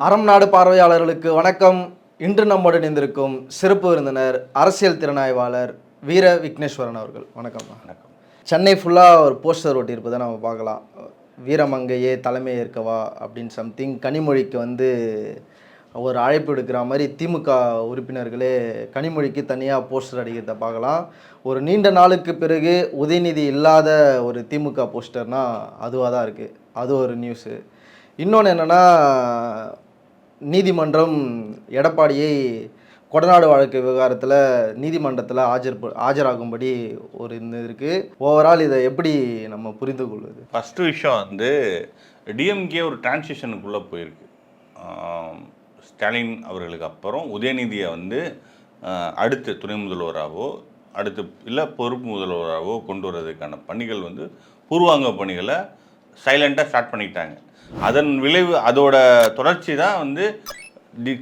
அறம் நாடு பார்வையாளர்களுக்கு வணக்கம். இன்று நம்முடன் இணைந்திருக்கும் சிறப்பு விருந்தினர் அரசியல் திறனாய்வாளர் வீர விக்னேஸ்வரன் அவர்கள். வணக்கம். வணக்கம். சென்னை ஃபுல்லாக ஒரு போஸ்டர் ஒட்டியிருப்பதை நம்ம பார்க்கலாம். வீரமங்கையே தலைமை ஏற்கவா அப்படின்னு சம்திங். கனிமொழிக்கு ஒரு அழைப்பு எடுக்கிற மாதிரி திமுக உறுப்பினர்களே கனிமொழிக்கு தனியாக போஸ்டர் அடிக்கிறத பார்க்கலாம். ஒரு நீண்ட நாளுக்கு பிறகு உதயநிதி இல்லாத ஒரு திமுக போஸ்டர்னால் அதுவாக தான் இருக்குது. அது ஒரு நியூஸு. இன்னொன்று என்னென்னா, நீதிமன்றம் எடப்பாடியை கொடநாடு வழக்கு விவகாரத்தில் நீதிமன்றத்தில் ஆஜராகும்படி ஒரு இருக்குது. ஓவரால் இதை எப்படி நம்ம புரிந்து கொள்வது? ஃபஸ்ட்டு விஷயம் டிஎம்கே ஒரு டிரான்சிஷனுக்குள்ளே போயிருக்கு. ஸ்டாலின் அவர்களுக்கு அப்புறம் உதயநிதியை அடுத்த துணை முதல்வராகவோ அடுத்து இல்லை பொறுப்பு முதல்வராகவோ கொண்டு வர்றதுக்கான பணிகள் பூர்வாங்க பணிகளை சைலண்ட்டாக ஸ்டார்ட் பண்ணிட்டாங்க. அதன் விளைவு, அதோட தொடர்ச்சி தான்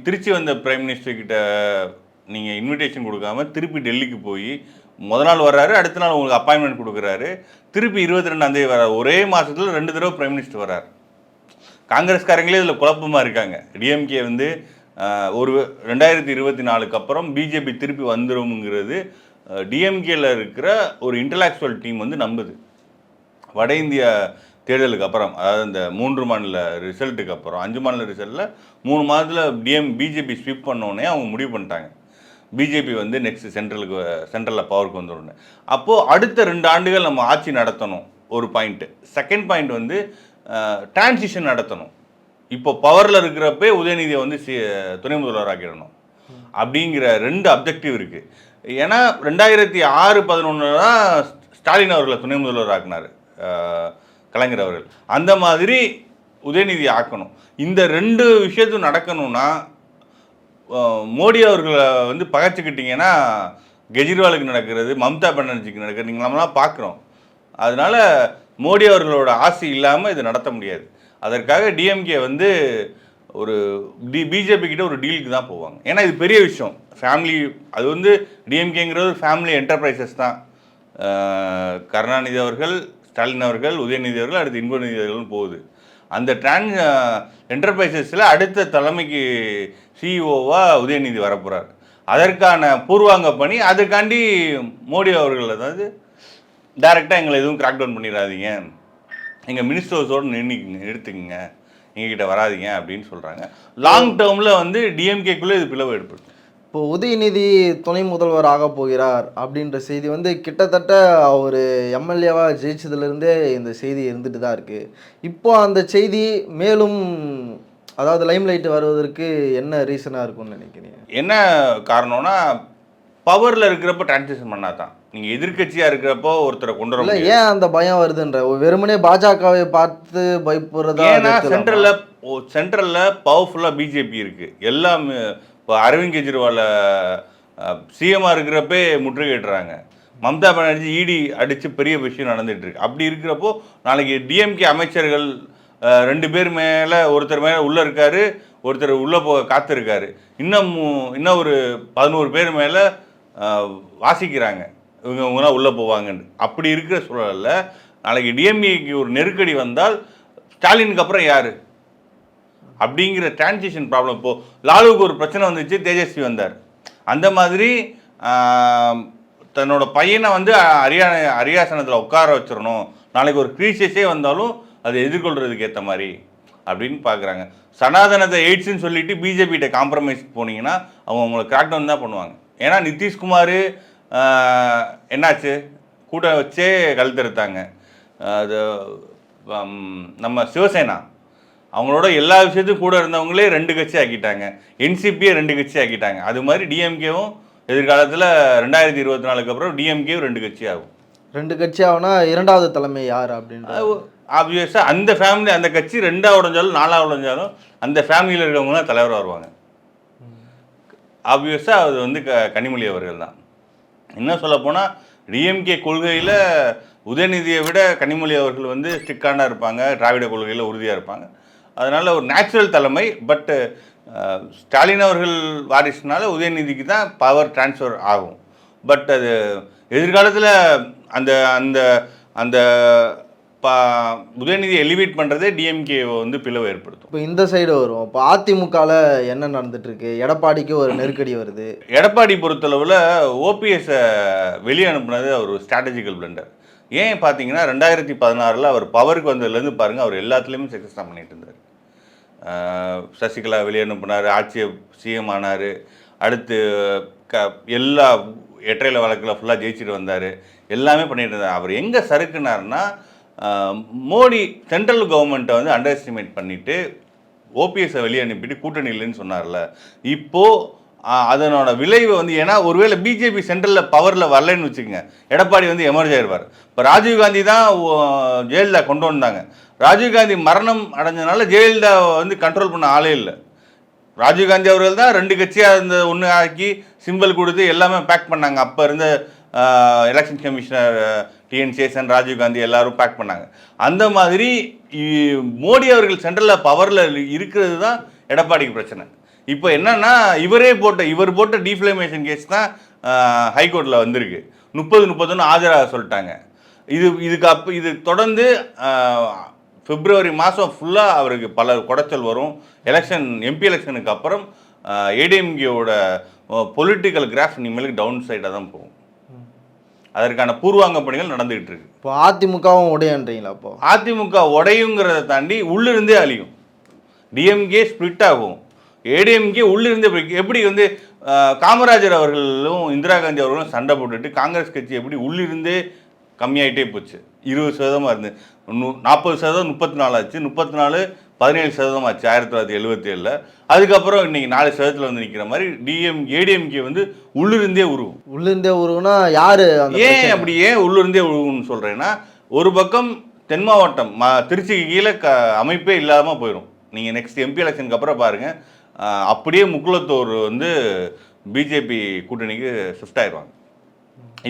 திருச்சி வந்த பிரைம் மினிஸ்டர்கிட்ட நீங்கள் இன்விடேஷன் கொடுக்காம திருப்பி டெல்லிக்கு போய் முதல் நாள் வர்றாரு, அடுத்த நாள் உங்களுக்கு அப்பாயின்மெண்ட் கொடுக்குறாரு, திருப்பி 22ஆம் வர்றாரு. ஒரே மாதத்தில் 2 தடவை பிரைம் மினிஸ்டர் வர்றாரு. காங்கிரஸ்காரங்களே இதில் குழப்பமாக இருக்காங்க. டிஎம்கே ஒரு 2024க்கு அப்புறம் பிஜேபி திருப்பி வந்துடும்ங்கிறது டிஎம்கேல இருக்கிற ஒரு இன்டலெக்சுவல் டீம் நம்புது. வட இந்திய தேர்தலுக்கு அப்புறம், அதாவது இந்த 3 மாநில ரிசல்ட்டுக்கு அப்புறம், 5 மாநில ரிசல்ட்டில் 3 மாதத்தில் பிஜேபி ஸ்வீப் பண்ணோடனே அவங்க முடிவு பண்ணிட்டாங்க பிஜேபி நெக்ஸ்ட் சென்ட்ரலில் பவருக்கு வந்துடணும். அப்போது அடுத்த 2 ஆண்டுகள் நம்ம ஆட்சி நடத்தணும். ஒரு பாயிண்ட்டு. செகண்ட் பாயிண்ட் டிரான்சிஷன் நடத்தணும். இப்போ பவரில் இருக்கிறப்பே உதயநிதியை துணை முதல்வராக்கிடணும் அப்படிங்கிற 2 அப்ஜெக்டிவ் இருக்குது. ஏன்னா 2006-11 தான் ஸ்டாலின் அவர்களை துணை முதல்வர் ஆக்கினார் கலைஞர் அவர்கள். அந்த மாதிரி உதயநிதி ஆக்கணும். இந்த 2 விஷயத்தும் நடக்கணும்னா மோடி அவர்களை பகைச்சிக்கிட்டிங்கன்னா கெஜ்ரிவாலுக்கு நடக்கிறது, மம்தா பானர்ஜிக்கு நடக்கிறது நீங்கள் நம்மளாம் பார்க்குறோம். அதனால் மோடி அவர்களோட ஆசை இல்லாமல் இது நடத்த முடியாது. அதற்காக டிஎம்கே ஒரு பிஜேபி கிட்ட ஒரு டீலுக்கு தான் போவாங்க. ஏன்னா இது பெரிய விஷயம். ஃபேமிலி, அது டிஎம்கேங்கிறது ஒரு ஃபேமிலி என்டர்பிரைசஸ் தான். கருணாநிதி அவர்கள், ஸ்டாலின் அவர்கள், உதயநிதி அவர்கள், அடுத்து இன்பநிதி அவர்கள் போகுது. அந்த என்டர்பிரைசஸில் அடுத்த தலைமைக்கு சிஇஓவாக உதயநிதி வரப்போகிறார். அதற்கான பூர்வாங்க பணி. அதுக்காண்டி மோடி அவர்கள் டைரெக்டாக எங்களை எதுவும் கிராக் டவுன் பண்ணிடாதீங்க, எங்கள் மினிஸ்டர்ஸோடு நிறுத்துக்குங்க, எங்ககிட்ட வராதிங்க அப்படின்னு சொல்கிறாங்க. லாங் டேர்மில் டிஎம்கேக்குள்ளே இது பிளவு ஏற்படும். இப்போ உதயநிதி துணை முதல்வர் ஆக போகிறார் அப்படின்ற செய்தி கிட்டத்தட்ட அவர் எம்எல்ஏவாக ஜெயிச்சதுலேருந்தே இந்த செய்தி இருந்துட்டு தான் இருக்குது. இப்போ அந்த செய்தி மேலும், அதாவது லைம்லைட் வருவதற்கு என்ன ரீசனாக இருக்கும்னு நினைக்கிறீங்க? என்ன காரணம்னா, பவரில் இருக்கிறப்ப டிரான்சிஷன் பண்ணாதான். நீங்கள் எதிர்கட்சியாக இருக்கிறப்போ ஒருத்தரை கொண்டு வர முடியல. ஏன் அந்த பயம் வருதுன்ற வெறுமனே பாஜகவை பார்த்து பயப்படுறதா? ஏன்னா சென்ட்ரலில் பவர்ஃபுல்லாக பிஜேபி இருக்குது. எல்லாம் இப்போ அரவிந்த் கெஜ்ரிவாலை சிஎம்மாக இருக்கிறப்பே முற்றுகையிடுறாங்க. மம்தா பானர்ஜி இடி அடித்து பெரிய விஷயம் நடந்துகிட்ருக்கு. அப்படி இருக்கிறப்போ நாளைக்கு டிஎம்கே அமைச்சர்கள் 2 பேர் மேலே, ஒருத்தர் மேலே உள்ளே இருக்கார், ஒருத்தர் உள்ளே காத்திருக்காரு, இன்னும் ஒரு 11 பேர் மேலே வாசிக்கிறாங்க, இவங்களாம் உள்ளே போவாங்கன்னு. அப்படி இருக்கிற சூழலில் நாளைக்கு டிஎம்கேக்கு ஒரு நெருக்கடி வந்தால் ஸ்டாலினுக்கு அப்புறம் யார் அப்படிங்கிற டிரான்சிஷன் ப்ராப்ளம். இப்போது லாலுவுக்கு ஒரு பிரச்சனை வந்துச்சு, தேஜஸ்வி வந்தார். அந்த மாதிரி தன்னோட பையனை அரியாசனத்தில் உட்கார வச்சிடணும், நாளைக்கு ஒரு கிரீசியஸே வந்தாலும் அதை எதிர்கொள்கிறதுக்கு ஏற்ற மாதிரி அப்படின்னு பார்க்குறாங்க. சனாதனத்தை எய்ட்ஸ்ன்னு சொல்லிட்டு பிஜேபிகிட்ட காம்ப்ரமைஸ் போனீங்கன்னா அவங்க உங்களை கிராக் டவுன் தான் பண்ணுவாங்க. ஏன்னா நிதிஷ்குமார் என்னாச்சு, கூட்டம் வச்சே கழுத்தெடுத்தாங்க. அது நம்ம சிவசேனா அவங்களோட எல்லா விஷயத்துக்கும் கூட இருந்தவங்களே 2 கட்சி ஆக்கிட்டாங்க, என்சிபியே 2 கட்சி ஆக்கிட்டாங்க. அது மாதிரி டிஎம்கேவும் எதிர்காலத்தில் 2024க்கு அப்புறம் டிஎம்கேவும் 2 கட்சி ஆகும். 2 கட்சி ஆகுனா 2வது தலைமை யார் அப்படின்னு ஆப்வியஸாக அந்த ஃபேமிலி, அந்த கட்சி 2ஆவது உடைஞ்சாலும் 4ஆவது உடைஞ்சாலும் அந்த ஃபேமிலியில் இருக்கவங்க தான் தலைவராக வருவாங்க. ஆப்வியஸாக அது கனிமொழி அவர்கள் தான். என்ன சொல்லப்போனால் டிஎம்கே கொள்கையில் உதயநிதியை விட கனிமொழி அவர்கள் ஸ்ட்ரிக்டாக இருப்பாங்க, திராவிட கொள்கையில் உறுதியாக இருப்பாங்க. அதனால் ஒரு நேச்சுரல் தலைமை. பட்டு ஸ்டாலின் அவர்கள் வாரிசுனால உதயநிதிக்கு தான் பவர் டிரான்ஸ்ஃபர் ஆகும். பட் அது எதிர்காலத்தில் அந்த அந்த அந்த உதயநிதி எலிவேட் பண்ணுறதே டிஎம்கே வந்து பிளவு ஏற்படுத்தும். இப்போ இந்த சைடு வரும். இப்போ அதிமுகவில் என்ன நடந்துட்டு இருக்கு? எடப்பாடிக்கு ஒரு நெருக்கடி வருது. எடப்பாடி பொறுத்தளவில் ஓபிஎஸ்ஸை வெளியே அனுப்புனது ஒரு ஸ்ட்ராட்டஜிக்கல் பிளண்டர். ஏன் பார்த்தீங்கன்னா 2016 அவர் பவருக்கு வந்ததுலேருந்து பாருங்கள், அவர் எல்லாத்துலேயுமே சக்ஸஸ் தான் பண்ணிட்டு இருந்தார். சசிகலா வெளியே அனுப்புனார், ஆட்சியை சிஎம் ஆனார், அடுத்து எல்லா எட்டரையில் வழக்கில் ஃபுல்லாக ஜெயிச்சுட்டு வந்தார், எல்லாமே பண்ணிட்டு இருந்தார். அவர் எங்கே சறுக்குனார்னா, மோடி சென்ட்ரல் கவர்மெண்ட்டை வந்து அண்டர் எஸ்டிமேட் பண்ணிவிட்டு ஓபிஎஸ்ஸை வெளியே அனுப்பிட்டு கூட்டணி இல்லைன்னு சொன்னார்ல, இப்போது அதனோட விளைவு வந்து, ஏன்னா ஒருவேளை பிஜேபி சென்ட்ரலில் பவரில் வரலன்னு வச்சுக்கோங்க, எடப்பாடி வந்து எமர்ஜ் ஆயிடுவார். இப்போ ராஜீவ்காந்தி தான் ஜெயலலிதா கொண்டு வந்தாங்க. ராஜீவ்காந்தி மரணம் அடைஞ்சதுனால ஜெயலலிதா வந்து கண்ட்ரோல் பண்ண ஆளே இல்லை. ராஜீவ்காந்தி அவர்கள் தான் 2 கட்சியாக இருந்த ஒன்று ஆக்கி சிம்பிள் கொடுத்து எல்லாமே பேக் பண்ணாங்க. அப்போ இருந்த election commissioner TN Seshan, Rajiv Gandhi எல்லாரும் பேக் பண்ணாங்க. அந்த மாதிரி மோடி அவர்கள் சென்ட்ரலில் பவரில் இருக்கிறது தான் எடப்பாடிக்கு பிரச்சனை. இப்போ என்னன்னா, இவர் போட்ட டீஃப்ளமேஷன் கேஸ் தான் ஹைகோர்ட்டில் வந்திருக்கு. 30-31 ஆஜராக சொல்லிட்டாங்க. இது தொடர்ந்து பிப்ரவரி மாதம் ஃபுல்லாக அவருக்கு பல குடைச்சல் வரும். எம்பி எலெக்ஷனுக்கு அப்புறம் ஏடிஎம்கேவோட பொலிட்டிக்கல் கிராஃப் இனிமேலுக்கு டவுன் சைடாக தான் போகும். அதற்கான பூர்வாங்க பணிகள் நடந்துகிட்டு இருக்கு. இப்போ அதிமுகவும் உடையன்றீங்களா? இப்போ அதிமுக உடையுங்கிறத தாண்டி உள்ளிருந்தே அழியும். டிஎம்கே ஸ்பிளிட் ஆகும், ஏடிஎம்கே உள்ளிருந்தே. எப்படி வந்து காமராஜர் அவர்களும் இந்திரா காந்தி அவர்களும் சண்டை போட்டுட்டு காங்கிரஸ் கட்சி எப்படி உள்ளிருந்தே கம்மியாயிட்டே போச்சு. 20% இருந்து 40% 34 ஆச்சு, 34 17% ஆச்சு 1977. அதுக்கப்புறம் இன்னைக்கு 4% வந்து நிற்கிற மாதிரி ஏடிஎம்கே வந்து உள்ளிருந்தே உருவுனா யாரு? ஏன் உள்ளிருந்தே உருவுன்னு சொல்றேன்னா, ஒரு பக்கம் தென் மாவட்டம் திருச்சிக்கு கீழே அமைப்பே இல்லாமல் போயிடும். நீங்கள் நெக்ஸ்ட் எம்பி எலெக்ஷனுக்கு அப்புறம் பாருங்கள், அப்படியே முக்குளத்தூர் வந்து பிஜேபி கூட்டணிக்கு ஷிஃப்ட் ஆயிடுவாங்க.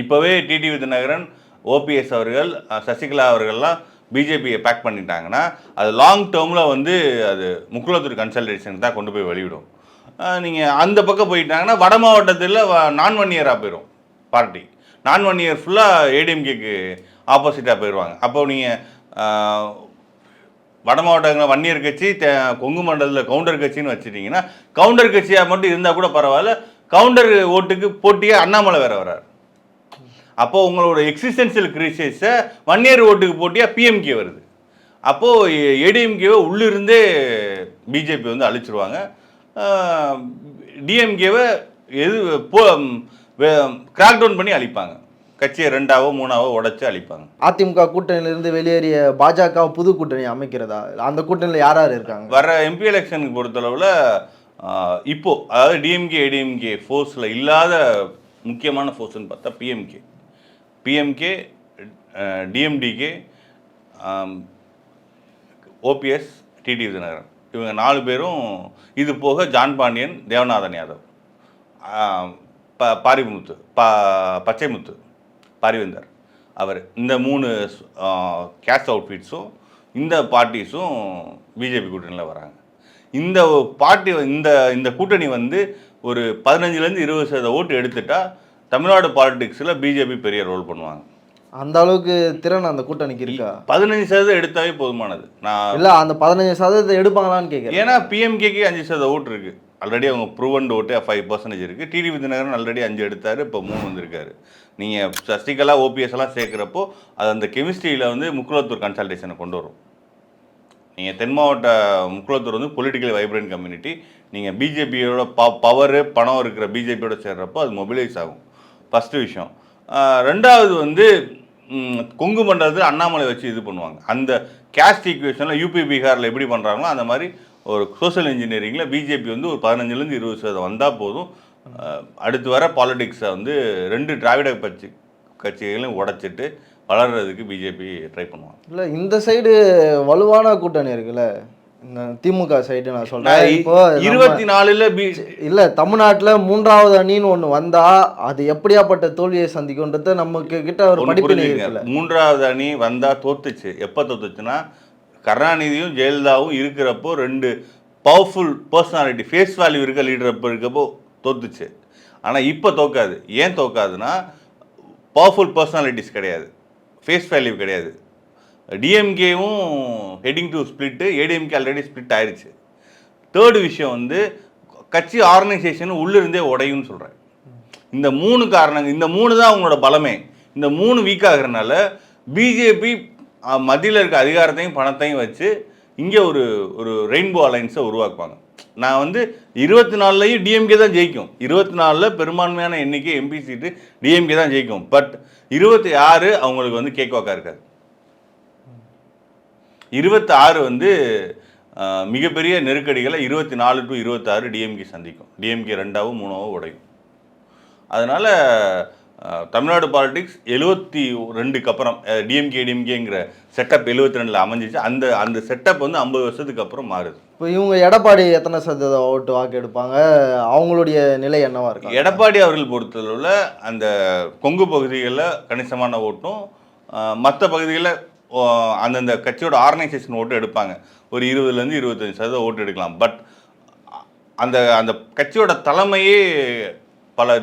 இப்போவே டிடிவி தினகரன், ஓபிஎஸ் அவர்கள், சசிகலா அவர்கள்லாம் பிஜேபியை பேக் பண்ணிட்டாங்கன்னா, அது லாங் டேர்மில் வந்து அது முக்குளத்தூர் கன்சல்டேஷன் தான் கொண்டு போய் வெளியிடும். நீங்கள் அந்த பக்கம் போயிட்டாங்கன்னா வட மாவட்டத்தில் நான் 1 இயராக போயிடும் பார்ட்டி. நான் 1 இயர் ஃபுல்லாக ஏடிஎம்கேக்கு ஆப்போசிட்டாக போயிடுவாங்க. அப்போ நீங்கள் வட மாவட்டங்களில் 1 இயர் கட்சி, கொங்கு மண்டலத்தில் கவுண்டர் கட்சின்னு வச்சுட்டிங்கன்னா, கவுண்டர் கட்சியாக மட்டும் இருந்தால் கூட பரவாயில்ல, கவுண்டர் ஓட்டுக்கு போட்டியாக அண்ணாமலை வேறு வர்றார். அப்போது உங்களோட எக்ஸிஸ்டென்ஷியல் கிரைசிஸை 1 இயர் ஓட்டுக்கு போட்டியாக பிஎம்கே வருது. அப்போது ஏடிஎம்கேவை உள்ளிருந்தே பிஜேபி வந்து அழிச்சிருவாங்க. டிஎம்கேவை கிராக் டவுன் பண்ணி அழிப்பாங்க. கட்சியை 2ஆவோ 3ஆவோ உடைச்சு அழிப்பாங்க. அதிமுக கூட்டணியிலிருந்து வெளியேறிய பாஜக புது கூட்டணி அமைக்கிறதா? அந்த கூட்டணியில் யார் இருக்காங்க? வர எம்பி எலெக்ஷனுக்கு பொறுத்தளவில் இப்போ, அதாவது டிஎம்கே ஏடிஎம்கே ஃபோர்ஸில் இல்லாத முக்கியமான ஃபோர்ஸ்ன்னு பார்த்தா PMK, DMDK, OPS, TTV Dhinakaran, இவங்க 4 பேரும். இது போக ஜான் பாண்டியன், தேவநாதன் யாதவ், பாரிமுத்து, பச்சைமுத்து, பாரிவேந்தர் அவர், இந்த 3 கேஷ் அவுட்ஃபிட்ஸும் இந்த பார்ட்டிஸும் பிஜேபி கூட்டணியில் வராங்க. இந்த பார்ட்டி இந்த கூட்டணி வந்து ஒரு 15-20% 20% ஓட்டு எடுத்துட்டா தமிழ்நாடு பாலிடிக்ஸில் பிஜேபி பெரிய ரோல் பண்ணுவாங்க. அந்த அளவுக்கு திறன் அந்த கூட்டணிக்கு இருக்கா? 15% எடுத்தாவே போதுமானது. நான் இல்லை, அந்த 15% எடுப்பாங்களான்னு கேட்குறேன். ஏன்னா பிஎம்கேக்கு 5% ஓட்டு இருக்குது. ஆல்ரெடி அவங்க ப்ரூவன் ஓட்டு 5% இருக்குது. டிடிவி தினகரன் ஆல்ரெடி 5 எடுத்தார், இப்போ 3 வந்திருக்காரு. நீங்கள் சசிகலா ஓபிஎஸ் எல்லாம் சேர்க்குறப்போ அது அந்த கெமிஸ்ட்ரியில் வந்து முக்குளத்தூர் கன்சல்டேஷனை கொண்டு வரும். நீங்கள் தென் மாவட்ட முக்குளத்தூர் வந்து பொலிட்டிக்கலி வைப்ரண்ட் கம்யூனிட்டி. நீங்கள் பிஜேபியோட பவரு பணம் இருக்கிற பிஜேபியோட சேர்றப்போ அது மொபிலைஸ் ஆகும். ஃபஸ்ட்டு விஷயம். 2வது வந்து கொங்கு மண்டலத்தில் அண்ணாமலை வச்சு இது பண்ணுவாங்க. அந்த கேஸ்ட் ஈக்குவேஷனில் யூபி பீகாரில் எப்படி பண்ணுறாங்களோ அந்த மாதிரி ஒரு சோஷியல் இன்ஜினியரிங்கில் பிஜேபி வந்து ஒரு 15-20% 20% வந்தால் போதும். அடுத்து வர பாலிடிக்ஸை வந்து 2 திராவிட கட்சிகளையும் உடைச்சிட்டு வளர்கிறதுக்கு பிஜேபி ட்ரை பண்ணுவாங்க. இல்லை, இந்த சைடு வலுவான கூட்டணி இருக்குல்ல, இந்த திமுக சைடு நான் சொல்கிறேன். இப்போ 24ல் இல்லை, தமிழ்நாட்டில் 3வது அணின்னு ஒன்று வந்தால் அது எப்படியாப்பட்ட தோல்வியை சந்திக்கும்ன்றது நமக்கு கிட்ட ஒரு படிப்பினை இருக்குல்ல. 3வது அணி வந்தால் தோத்துச்சு. எப்போ தோத்துச்சுன்னா, கருணாநிதியும் ஜெயலலிதாவும் இருக்கிறப்போ 2 பவர்ஃபுல் பர்சனாலிட்டி, ஃபேஸ் வேல்யூ இருக்க லீடர் இருக்கப்போ தோத்துச்சு. ஆனால் இப்போ தோக்காது. ஏன் தோக்காதுன்னா, பவர்ஃபுல் பர்சனாலிட்டிஸ் கிடையாது, ஃபேஸ் வேல்யூ கிடையாது. டிஎம்கேவும் heading to split, ADMK already split ஆயிடுச்சு. தேர்டு விஷயம் வந்து கட்சி ஆர்கனைசேஷன் உள்ளிருந்தே உடையும்னு சொல்கிறேன். இந்த 3 காரணங்கள், இந்த 3 தான் அவங்களோட பலமே. இந்த 3 வீக் ஆகிறதுனால பிஜேபி மத்தியில் இருக்க அதிகாரத்தையும் பணத்தையும் வச்சு இங்கே ஒரு ஒரு ரெயின்போ அலைன்ஸை உருவாக்குவாங்க. நான் வந்து 24லையும் டிஎம்கே தான் ஜெயிக்கும். 24ல் பெரும்பான்மையான எண்ணிக்கை எம்பி சீட்டு டிஎம்கே தான் ஜெயிக்கும். பட் 26 அவங்களுக்கு வந்து கேக் வாக்கா இருக்காது. 26 வந்து மிகப்பெரிய நெருக்கடிகளை 24 to 26 டிஎம்கே சந்திக்கும். டிஎம்கே 2ஆவோ 3ஆவோ உடையும். அதனால் தமிழ்நாடு பாலிடிக்ஸ் 72க்கு அப்புறம் டிஎம்கேங்கிற செட்டப் 72ல் அமைஞ்சிச்சு. அந்த செட்டப் வந்து 50 வருஷத்துக்கு அப்புறம் மாறுது. இப்போ இவங்க எடப்பாடி எத்தனை சதவீதம் ஓட்டு வாக்கு எடுப்பாங்க, அவங்களுடைய நிலை என்னவா இருக்கும்? எடப்பாடி அவர்கள் பொறுத்தளவில் அந்த கொங்கு பகுதிகளில் கணிசமான ஓட்டும், மற்ற பகுதிகளில் அந்தந்த கட்சியோட ஆர்கனைசேஷன் ஓட்டு எடுப்பாங்க. ஒரு 20லேருந்து 25% ஓட்டு எடுக்கலாம். பட் அந்த அந்த கட்சியோட தலைமையே பல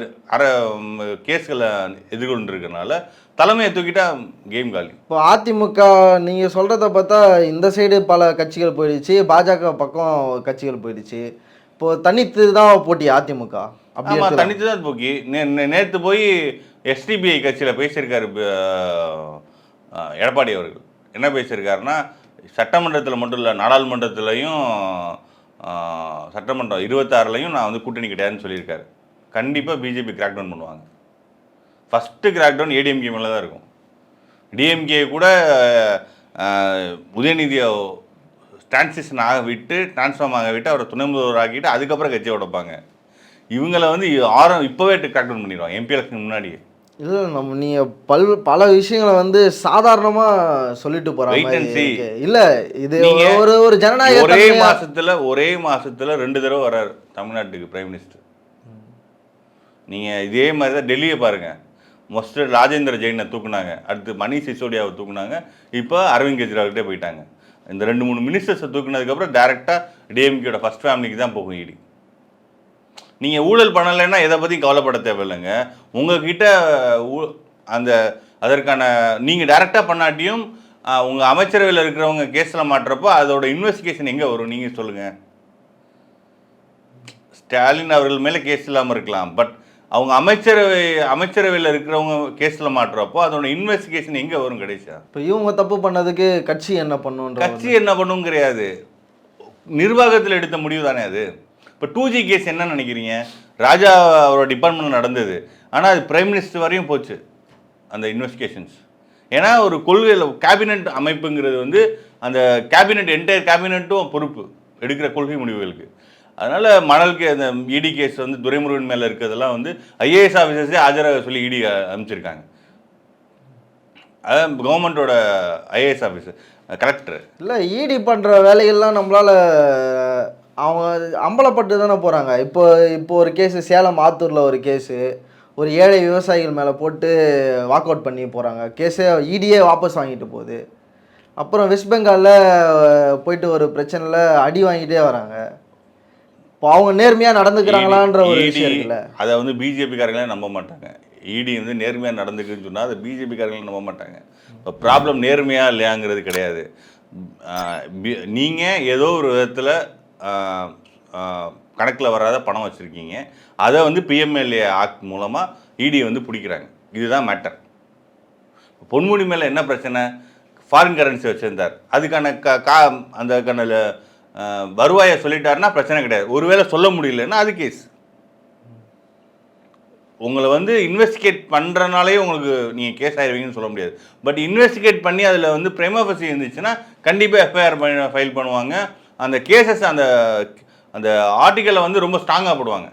கேஸ்களை எதிர்கொண்டிருக்கிறதுனால தலைமையை தூக்கிட்டா கேம் காலி. இப்போ அதிமுக நீங்கள் சொல்கிறத பார்த்தா இந்த சைடு பல கட்சிகள் போயிடுச்சு, பாஜக பக்கம் கட்சிகள் போயிடுச்சு. இப்போது தனித்து தான் போட்டி அதிமுக. ஆமாம், தனித்து தான் போக்கி. நேற்று போய் எஸ்டிபிஐ கட்சியில் பேசியிருக்காரு எடப்பாடி அவர்கள். என்ன பேசியிருக்காருன்னா, சட்டமன்றத்தில் மட்டும் இல்லை, நாடாளுமன்றத்துலையும் சட்டமன்றம் 26லையும் நான் வந்து கூட்டணி கிடையாதுன்னு சொல்லியிருக்காரு. கண்டிப்பாக பிஜேபி கிராக்டவுன் பண்ணுவாங்க. ஃபஸ்ட்டு கிராக்டவுன் ஏடிஎம்கே மேலே தான் இருக்கும். டிஎம்கே கூட உதயநிதியை டிரான்சிஷன் ஆக விட்டு, டிரான்ஸ்ஃபார்ம் ஆக விட்டு, அவரை துணை முதல்வர் ஆக்கிட்டு அதுக்கப்புறம் கட்சியை உடைப்பாங்க. இவங்களை வந்து இப்போவே கிராக்டவுன் பண்ணிடுவாங்க எம்பி எலெக்ஷன் முன்னாடியே. இல்லை, நீங்கள் பல விஷயங்களை வந்து சாதாரணமாக சொல்லிட்டு போகிறாங்க. இல்லை, இது ஒரு ஜனநாயக ஒரே மாதத்தில் 2 தடவை வர்றாரு தமிழ்நாட்டுக்கு பிரைம் மினிஸ்டர். நீங்கள் இதே மாதிரி தான் டெல்லியை பாருங்கள். மொஸ்ட் ராஜேந்திர ஜெயினை தூக்குனாங்க, அடுத்து மணிஷ் சிசோடியாவை தூக்குனாங்க, இப்போ அரவிந்த் கெஜ்ரிவால்கிட்டே போயிட்டாங்க. இந்த 2-3 மினிஸ்டர்ஸை தூக்குனதுக்கப்புறம் டேரெக்டாக டிஎம்கேயோட ஃபஸ்ட் ஃபேமிலிக்கு தான் போகும் ஈடி. நீங்கள் ஊழல் பண்ணலைன்னா எதை பற்றியும் கவலைப்பட தேவையில்லைங்க. உங்கள்கிட்ட அதற்கான நீங்கள் டைரெக்டாக பண்ணாட்டியும் உங்கள் அமைச்சரவையில் இருக்கிறவங்க கேஸில் மாட்டுறப்போ அதோட இன்வெஸ்டிகேஷன் எங்கே வரும் நீங்கள் சொல்லுங்கள். ஸ்டாலின் அவர்கள் மேலே கேஸ் இல்லாமல் இருக்கலாம், பட் அவங்க அமைச்சரவையில் இருக்கிறவங்க கேஸில் மாட்டுறப்போ அதோட இன்வெஸ்டிகேஷன் எங்கே வரும் கடைசியா? இப்போ இவங்க தப்பு பண்ணதுக்கு கட்சி என்ன பண்ணும் கிடையாது, நிர்வாகத்தில் எடுத்த முடிவு தானே அது. இப்போ 2G கேஸ் என்ன நினைக்கிறீங்க? ராஜா அவரோட டிபார்ட்மெண்ட் நடந்தது, ஆனால் அது பிரைம் மினிஸ்டர் வரையும் போச்சு அந்த இன்வெஸ்டிகேஷன்ஸ். ஏன்னா ஒரு கொள்கையில் கேபினெட் அமைப்புங்கிறது வந்து அந்த என்டையர் கேபினெட்டும் பொறுப்பு எடுக்கிற கொள்கை முடிவுகளுக்கு. அதனால் மணலுக்கு அந்த இடி கேஸ் வந்து துரைமுருகன் மேலே இருக்கிறதெல்லாம் வந்து ஐஏஎஸ் ஆஃபீஸர்ஸே ஆஜராக சொல்லி இடி அனுப்பிச்சிருக்காங்க. அதான் கவர்மெண்ட்டோட ஐஏஎஸ் ஆஃபீஸர், கலெக்டர். இல்லை, இடி பண்ணுற வேலைகள்லாம் நம்மளால் அவங்க அம்பலப்பட்டு தானே போகிறாங்க. இப்போ ஒரு கேஸு சேலம் ஆத்தூரில் ஒரு கேஸு ஒரு ஏழை விவசாயிகள் மேலே போட்டு வாக் அவுட் பண்ணி போகிறாங்க. கேஸே இடியே வாபஸ் வாங்கிட்டு போகுது. அப்புறம் வெஸ்ட் பெங்காலில் போயிட்டு ஒரு பிரச்சனையில் அடி வாங்கிட்டே வராங்க. இப்போ அவங்க நேர்மையாக நடந்துக்கிறாங்களான்ற ஒரு விஷயம் இருக்குல்ல, அதை வந்து பிஜேபிக்காரங்களே நம்ப மாட்டாங்க. இடி வந்து நேர்மையாக நடந்துக்குன்னு சொன்னால் அதை பிஜேபிக்காரங்களே நம்ப மாட்டாங்க. இப்போ ப்ராப்ளம் நேர்மையாக இல்லையாங்கிறது கிடையாது. நீங்கள் ஏதோ ஒரு விதத்தில் கணக்கில் வராத பணம் வச்சுருக்கீங்க, அதை வந்து பிஎம்எல்ஏ ஆக்ட் மூலமாக இடி வந்து பிடிக்கிறாங்க. இதுதான் மேட்டர். பொன்முடி மேலே என்ன பிரச்சனை? ஃபாரின் கரன்சி வச்சுருந்தார், அதுக்கான அந்த வருவாயை சொல்லிட்டாருன்னா பிரச்சனை கிடையாது. ஒருவேளை சொல்ல முடியலன்னா அது கேஸ். உங்களை வந்து இன்வெஸ்டிகேட் பண்ணுறனாலே உங்களுக்கு நீங்கள் கேஸ் ஆயிடுவீங்கன்னு சொல்ல முடியாது. பட் இன்வெஸ்டிகேட் பண்ணி அதில் வந்து பிரைமா ஃபேசி இருந்துச்சுன்னா கண்டிப்பாக எஃப்ஐஆர் ஃபைல் பண்ணுவாங்க. அந்த கேசஸ் அந்த ஆர்டிக்கலை வந்து ரொம்ப ஸ்ட்ராங்காக போடுவாங்க.